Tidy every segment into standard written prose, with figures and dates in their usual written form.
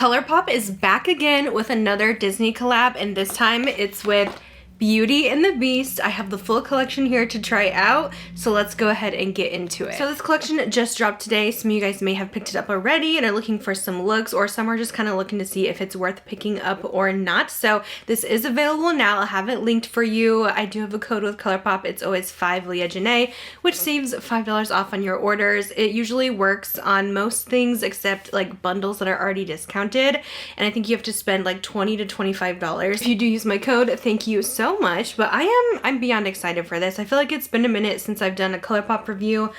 Colourpop is back again with another Disney collab, and this time it's with Beauty and the Beast. I have the full collection here to try out, so let's go ahead and get into it. So this collection just dropped today. Some of you guys may have picked it up already and are looking for some looks, or some are just kind of looking to see if it's worth picking up or not. So this is available now. I'll have it linked for you. I do have a code with Colourpop. It's always 5 LEAHJANAE, which saves $5 off on your orders. It usually works on most things except like bundles that are already discounted, and I think you have to spend like $20 to $25. If you do use my code, thank you so much. But I'm beyond excited for this. I feel like it's been a minute since I've done a Colourpop review.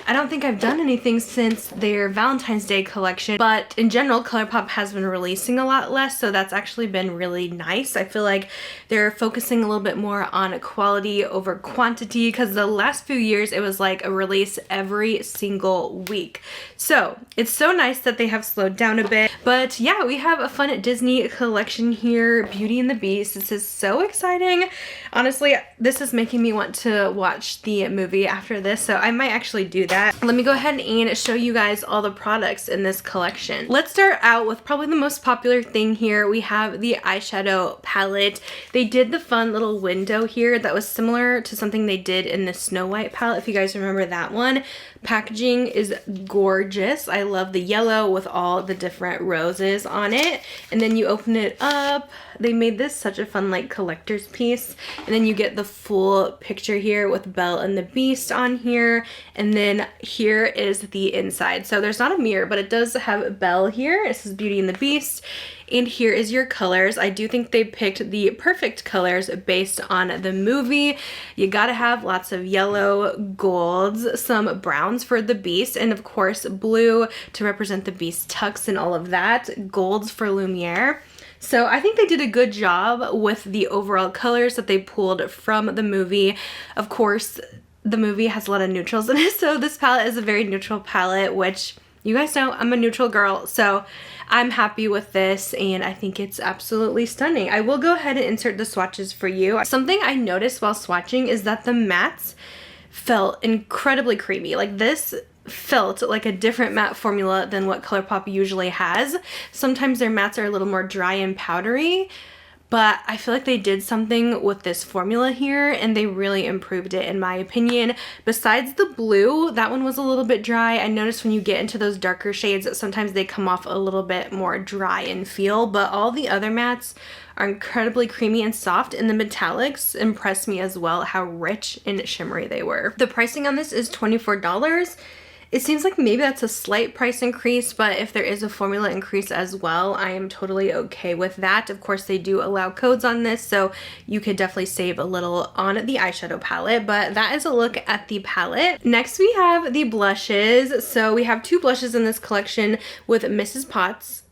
I don't think I've done anything since their Valentine's Day collection, but in general Colourpop has been releasing a lot less, so that's actually been really nice. I feel like they're focusing a little bit more on quality over quantity, because the last few years it was like a release every single week. So it's so nice that they have slowed down a bit. But yeah, we have a fun Disney collection here, Beauty and the Beast. This is so exciting. Honestly, this is making me want to watch the movie after this, so I might actually do that. Let me go ahead and show you guys all the products in this collection. Let's start out with probably the most popular thing here. We have the eyeshadow palette. They did the fun little window here that was similar to something they did in the Snow White palette, if you guys remember that one. Packaging is gorgeous. I love the yellow with all the different roses on it. And then you open it up. They made this such a fun like collector's piece. And then you get the full picture here with Belle and the Beast on here. And then here is the inside. So there's not a mirror, but it does have Belle here. This is Beauty and the Beast. And here is your colors. I do think they picked the perfect colors based on the movie. You gotta have lots of yellow, golds, some browns for the Beast, and of course blue to represent the Beast tux and all of that, golds for Lumiere. So I think they did a good job with the overall colors that they pulled from the movie. Of course, the movie has a lot of neutrals in it, so this palette is a very neutral palette, which you guys know I'm a neutral girl, so I'm happy with this and I think it's absolutely stunning. I will go ahead and insert the swatches for you. Something I noticed while swatching is that the mattes felt incredibly creamy. Like this felt like a different matte formula than what Colourpop usually has. Sometimes their mattes are a little more dry and powdery, but I feel like they did something with this formula here and they really improved it in my opinion. Besides the blue, that one was a little bit dry. I noticed when you get into those darker shades that sometimes they come off a little bit more dry in feel, but all the other mattes are incredibly creamy and soft, and the metallics impressed me as well, how rich and shimmery they were. The pricing on this is $24. It seems like maybe that's a slight price increase, but if there is a formula increase as well, I am totally okay with that. Of course, they do allow codes on this, so you could definitely save a little on the eyeshadow palette, but that is a look at the palette. Next, we have the blushes. So we have two blushes in this collection with Mrs. Potts,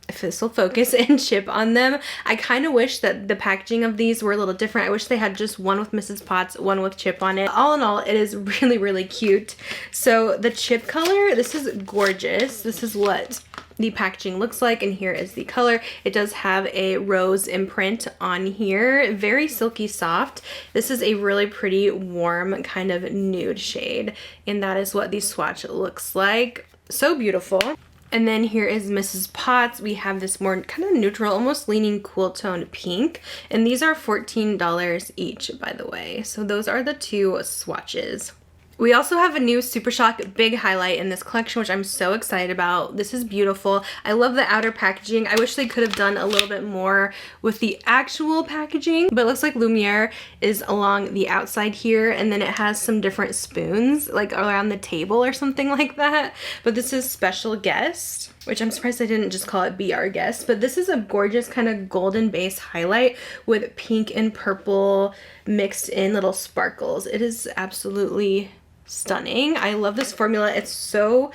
if this will focus, and Chip on them. I kind of wish that the packaging of these were a little different. I wish they had just one with Mrs. Potts, one with Chip on it. All in all, it is really, really cute. So the Chip color, this is gorgeous. This is what the packaging looks like, and here is the color. It does have a rose imprint on here, very silky soft. This is a really pretty warm kind of nude shade, and that is what the swatch looks like. So beautiful. And then here is Mrs. Potts. We have this more kind of neutral, almost leaning cool toned pink. And these are $14 each, by the way. So those are the two swatches. We also have a new Supershock big highlight in this collection, which I'm so excited about. This is beautiful. I love the outer packaging. I wish they could have done a little bit more with the actual packaging, but it looks like Lumiere is along the outside here, and then it has some different spoons like around the table or something like that. But this is Special Guest, which I'm surprised I didn't just call it Be Our Guest. But this is a gorgeous kind of golden base highlight with pink and purple mixed in little sparkles. It is absolutely stunning. I love this formula. It's so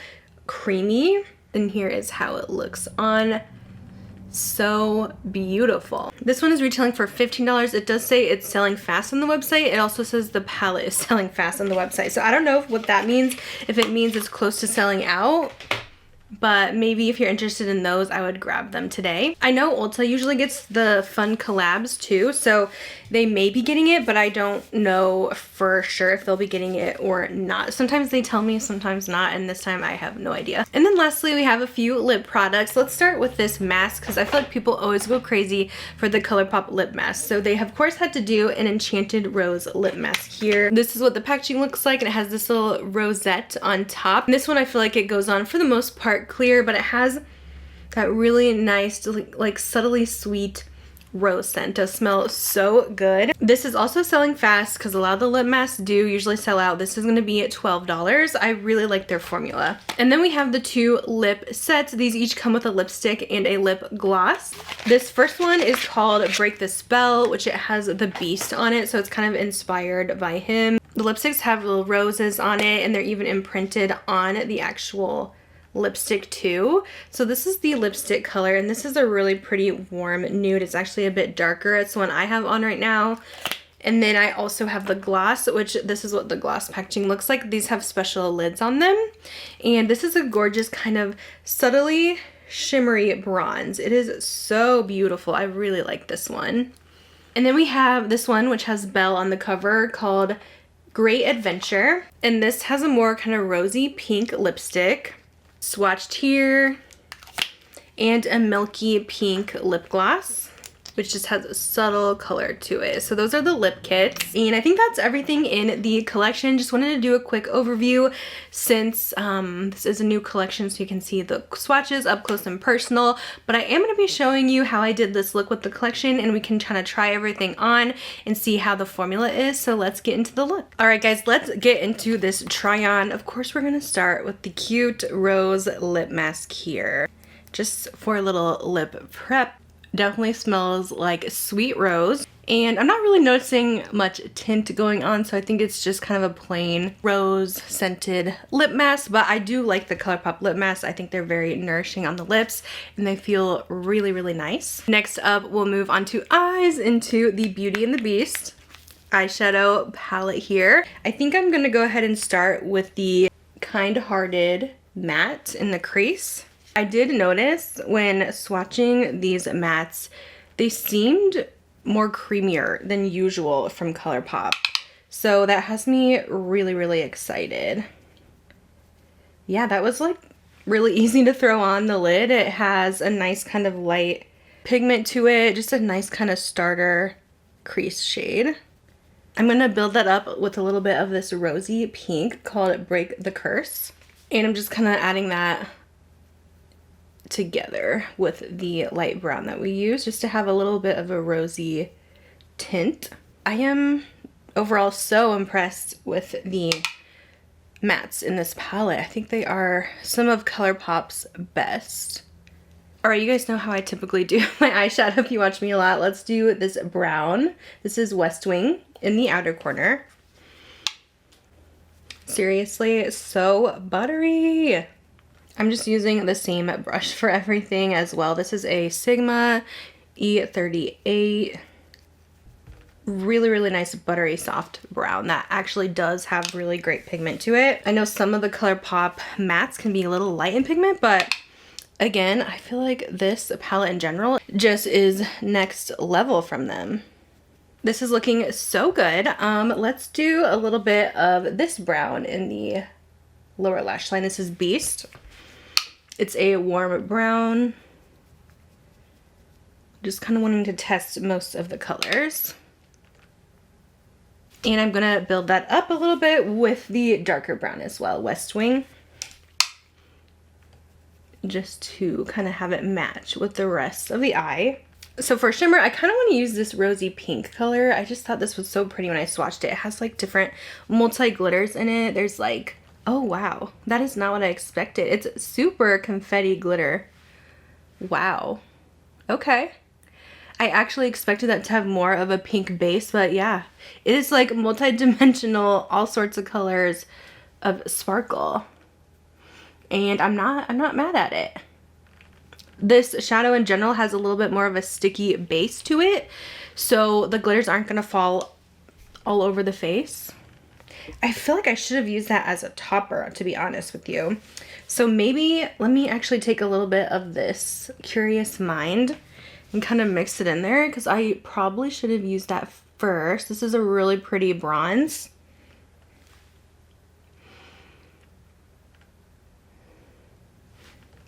creamy. And here is how it looks on. So beautiful. This one is retailing for $15. It does say it's selling fast on the website. It also says the palette is selling fast on the website. So I don't know what that means. If it means it's close to selling out, but maybe if you're interested in those, I would grab them today. I know Ulta usually gets the fun collabs too, so they may be getting it, but I don't know for sure if they'll be getting it or not. Sometimes they tell me, sometimes not, and this time I have no idea. And then lastly, we have a few lip products. Let's start with this mask, because I feel like people always go crazy for the Colourpop lip mask. So they of course had to do an Enchanted Rose lip mask here. This is what the packaging looks like, and it has this little rosette on top. And this one I feel like it goes on for the most part clear, but it has that really nice, like subtly sweet rose scent. Does smell so good. This is also selling fast because a lot of the lip masks do usually sell out. This is going to be at $12. I really like their formula. And then we have the two lip sets. These each come with a lipstick and a lip gloss. This first one is called Break the Spell, which it has the Beast on it, so it's kind of inspired by him. The lipsticks have little roses on it, and they're even imprinted on the actual lipstick too. So this is the lipstick color, and this is a really pretty warm nude. It's actually a bit darker. It's the one I have on right now. And then I also have the gloss, which this is what the gloss packaging looks like. These have special lids on them, and this is a gorgeous kind of subtly shimmery bronze. It is so beautiful. I really like this one. And then we have this one, which has Belle on the cover, called Great Adventure, and this has a more kind of rosy pink lipstick swatched here, and a milky pink lip gloss, which just has a subtle color to it. So those are the lip kits, and I think that's everything in the collection. Just wanted to do a quick overview since this is a new collection, so you can see the swatches up close and personal. But I am going to be showing you how I did this look with the collection, and we can kind of try everything on and see how the formula is. So let's get into the look. Alright guys, let's get into this try on. Of course we're going to start with the cute rose lip mask here, just for a little lip prep. Definitely smells like sweet rose, and I'm not really noticing much tint going on, so I think it's just kind of a plain rose scented lip mask. But I do like the Colourpop lip masks. I think they're very nourishing on the lips, and they feel really, really nice. Next up, we'll move on to eyes, into the Beauty and the Beast eyeshadow palette here. I think I'm gonna go ahead and start with the Kind Hearted matte in the crease. I did notice when swatching these mattes, they seemed more creamier than usual from Colourpop. So that has me really, really excited. Yeah, that was like really easy to throw on the lid. It has a nice kind of light pigment to it, just a nice kind of starter crease shade. I'm gonna build that up with a little bit of this rosy pink called Break the Curse. And I'm just kind of adding that together with the light brown that we use, just to have a little bit of a rosy tint. I am overall so impressed with the mattes in this palette. I think they are some of Colourpop's best. Alright, you guys know how I typically do my eyeshadow if you watch me a lot. Let's do this brown. This is West Wing in the outer corner. Seriously, so buttery. I'm just using the same brush for everything as well. This is a Sigma E38. Really, really nice buttery soft brown that actually does have really great pigment to it. I know some of the Colourpop mattes can be a little light in pigment, but again, I feel like this palette in general just is next level from them. This is looking so good. Let's do a little bit of this brown in the lower lash line. This is Beast. It's a warm brown. Just kind of wanting to test most of the colors. And I'm gonna build that up a little bit with the darker brown as well, West Wing. Just to kind of have it match with the rest of the eye. So for shimmer, I kind of want to use this rosy pink color. I just thought this was so pretty when I swatched it. It has like different multi-glitters in it. There's like, oh wow, that is not what I expected. It's super confetti glitter. Wow. Okay. I actually expected that to have more of a pink base, but yeah, it is like multi-dimensional, all sorts of colors of sparkle. And I'm not mad at it. This shadow in general has a little bit more of a sticky base to it, so the glitters aren't gonna fall all over the face. I feel like I should have used that as a topper, to be honest with you. So maybe let me actually take a little bit of this Curious Mind and kind of mix it in there, because I probably should have used that first. This is a really pretty bronze.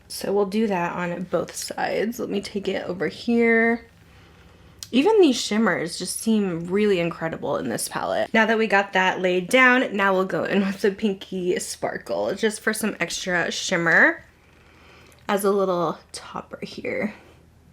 So we'll do that on both sides. Let me take it over here. Even these shimmers just seem really incredible in this palette. Now that we got that laid down, now we'll go in with the Pinky Sparkle, just for some extra shimmer as a little topper here.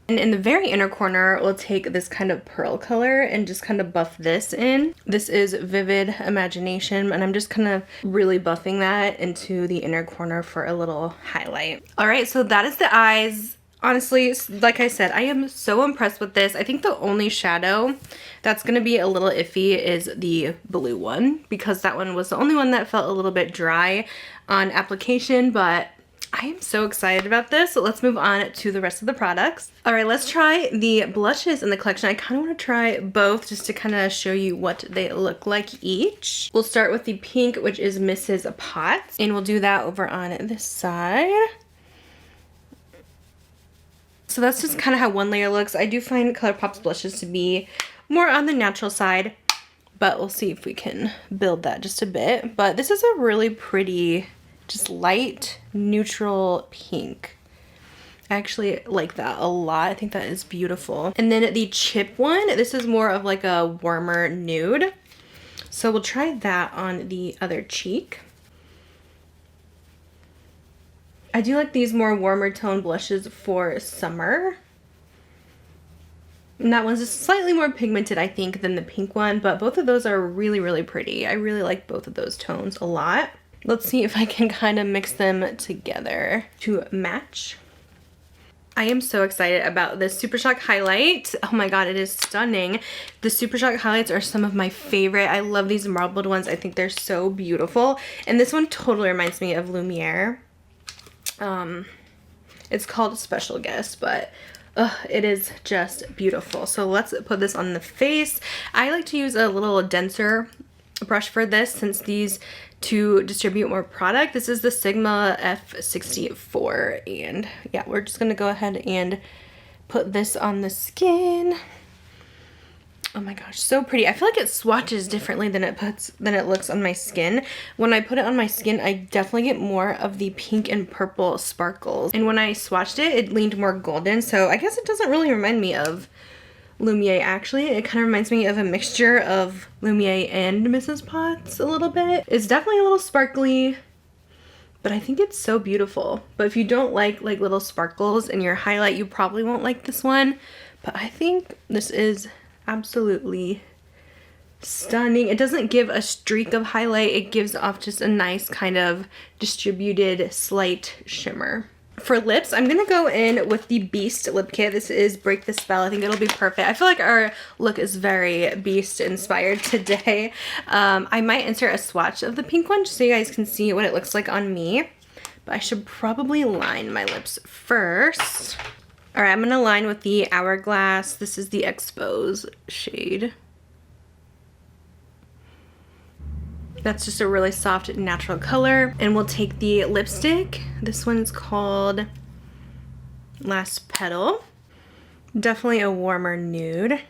And in the very inner corner, we'll take this kind of pearl color and just kind of buff this in. This is Vivid Imagination, and I'm just kind of really buffing that into the inner corner for a little highlight. All right, so that is the eyes. Honestly, like I said, I am so impressed with this. I think the only shadow that's gonna be a little iffy is the blue one, because that one was the only one that felt a little bit dry on application, but I am so excited about this. So let's move on to the rest of the products. All right, let's try the blushes in the collection. I kind of want to try both just to kind of show you what they look like each. We'll start with the pink, which is Mrs. Potts, and we'll do that over on this side. So that's just kind of how one layer looks. I do find Colourpop's blushes to be more on the natural side, but we'll see if we can build that just a bit. But this is a really pretty, just light neutral pink. I actually like that a lot. I think that is beautiful. And then the chip one, this is more of like a warmer nude. So we'll try that on the other cheek. I do like these more warmer tone blushes for summer. And that one's just slightly more pigmented, I think, than the pink one, but both of those are really, really pretty. I really like both of those tones a lot. Let's see if I can kind of mix them together to match. I am so excited about this Supershock highlight. Oh my god, it is stunning. The Supershock highlights are some of my favorite. I love these marbled ones. I think they're so beautiful. And this one totally reminds me of Lumiere. It's called Special Guest, but it is just beautiful. So let's put this on the face. I like to use a little denser brush for this, since these to distribute more product. This is the Sigma F64, and yeah, we're just gonna go ahead and put this on the skin. Oh my gosh, so pretty. I feel like it swatches differently than it looks on my skin. When I put it on my skin, I definitely get more of the pink and purple sparkles, and when I swatched it, it leaned more golden. So I guess it doesn't really remind me of Lumiere. Actually, it kind of reminds me of a mixture of Lumiere and Mrs. Potts a little bit. It's definitely a little sparkly, but I think it's so beautiful. But if you don't like little sparkles in your highlight, you probably won't like this one. But I think this is absolutely stunning. It doesn't give a streak of highlight. It gives off just a nice kind of distributed slight shimmer. For lips, I'm gonna go in with the Beast lip kit. This is Break the Spell. I think it'll be perfect. I feel like our look is very Beast inspired today. I might insert a swatch of the pink one just so you guys can see what it looks like on me. But I should probably line my lips first. All right, I'm gonna line with the Hourglass. This is the Expose shade. That's just a really soft, natural color. And we'll take the lipstick. This one's called Last Petal. Definitely a warmer nude.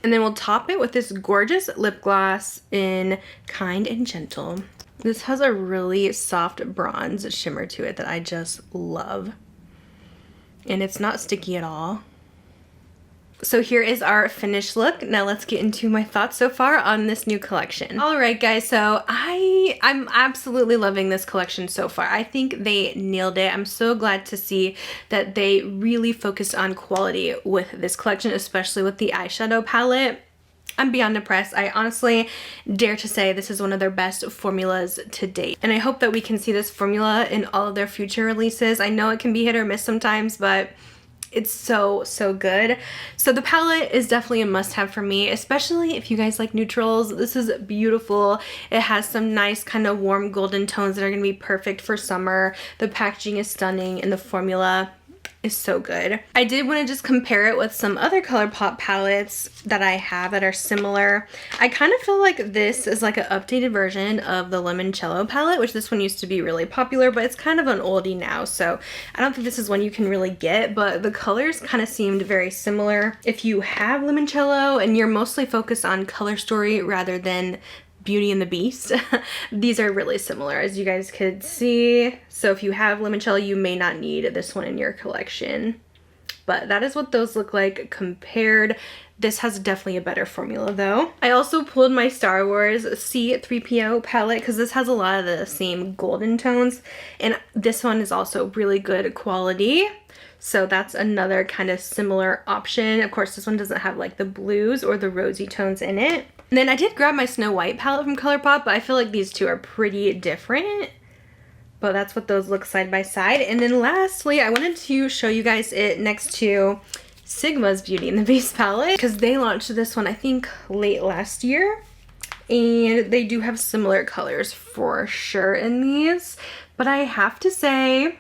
And then we'll top it with this gorgeous lip gloss in Kind and Gentle. This has a really soft bronze shimmer to it that I just love. And it's not sticky at all. So here is our finished look. Now let's get into my thoughts so far on this new collection. All right, guys, so I'm absolutely loving this collection so far. I think they nailed it. I'm so glad to see that they really focused on quality with this collection, especially with the eyeshadow palette. I'm beyond impressed. I honestly dare to say this is one of their best formulas to date. And I hope that we can see this formula in all of their future releases. I know it can be hit or miss sometimes, but it's so, so good. So the palette is definitely a must-have for me, especially if you guys like neutrals. This is beautiful. It has some nice kind of warm golden tones that are going to be perfect for summer. The packaging is stunning and the formula, is so good. I did want to just compare it with some other Colourpop palettes that I have that are similar. I kind of feel like this is like an updated version of the Limoncello palette, which this one used to be really popular, but it's kind of an oldie now, so I don't think this is one you can really get, but the colors kind of seemed very similar. If you have Limoncello and you're mostly focused on color story rather than Beauty and the Beast, these are really similar, as you guys could see. So if you have Limoncello, you may not need this one in your collection. But that is what those look like compared. This has definitely a better formula though. I also pulled my Star Wars C-3PO palette because this has a lot of the same golden tones, and this one is also really good quality. So that's another kind of similar option. Of course, this one doesn't have like the blues or the rosy tones in it. And then I did grab my Snow White palette from Colourpop, but I feel like these two are pretty different. But that's what those look side by side. And then lastly, I wanted to show you guys it next to Sigma's Beauty and the Beast palette, because they launched this one I think late last year. And they do have similar colors for sure in these. But I have to say,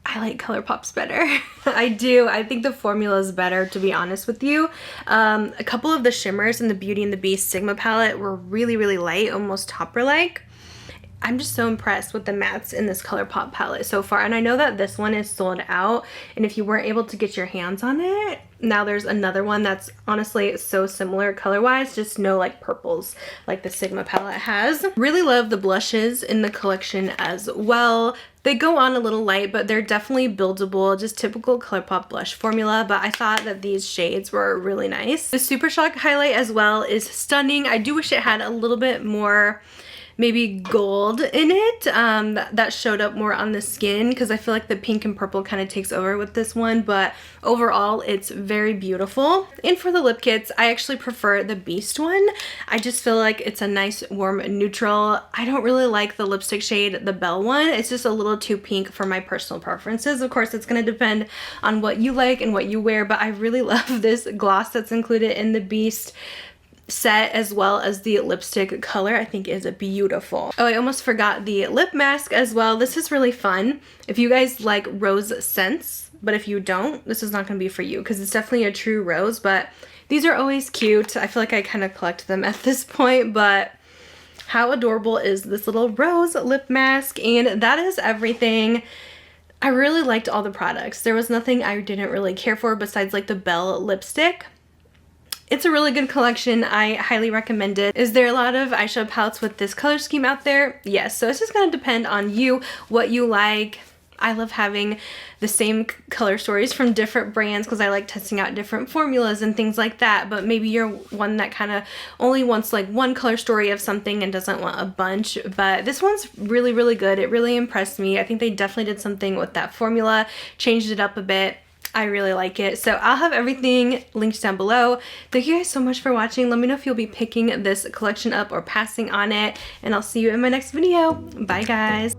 I like Colourpop's better. I do. I think the formula is better, to be honest with you. A couple of the shimmers in the Beauty and the Beast Sigma palette were really, really light, almost topper-like. I'm just so impressed with the mattes in this Colourpop palette so far. And I know that this one is sold out, and if you weren't able to get your hands on it, now there's another one that's honestly so similar color-wise, just no like purples like the Sigma palette has. Really love the blushes in the collection as well. They go on a little light, but they're definitely buildable, just typical Colourpop blush formula, but I thought that these shades were really nice. The Supershock highlight as well is stunning. I do wish it had a little bit more maybe gold in it, that showed up more on the skin, because I feel like the pink and purple kind of takes over with this one, but overall it's very beautiful. And for the lip kits, I actually prefer the Beast one. I just feel like it's a nice warm neutral. I don't really like the lipstick shade, the Belle one. It's just a little too pink for my personal preferences. Of course, it's going to depend on what you like and what you wear, but I really love this gloss that's included in the Beast set, as well as the lipstick color. I think is beautiful. Oh, I almost forgot the lip mask as well. This is really fun if you guys like rose scents, but if you don't, this is not going to be for you, because it's definitely a true rose, but these are always cute. I feel like I kind of collect them at this point, but how adorable is this little rose lip mask? And that is everything. I really liked all the products. There was nothing I didn't really care for besides like the Belle lipstick. It's a really good collection. I highly recommend it. Is there a lot of eyeshadow palettes with this color scheme out there? Yes. So it's just going to depend on you, what you like. I love having the same color stories from different brands because I like testing out different formulas and things like that. But maybe you're one that kind of only wants like one color story of something and doesn't want a bunch. But this one's really, really good. It really impressed me. I think they definitely did something with that formula, changed it up a bit. I really like it. So I'll have everything linked down below. Thank you guys so much for watching. Let me know if you'll be picking this collection up or passing on it, and I'll see you in my next video. Bye guys.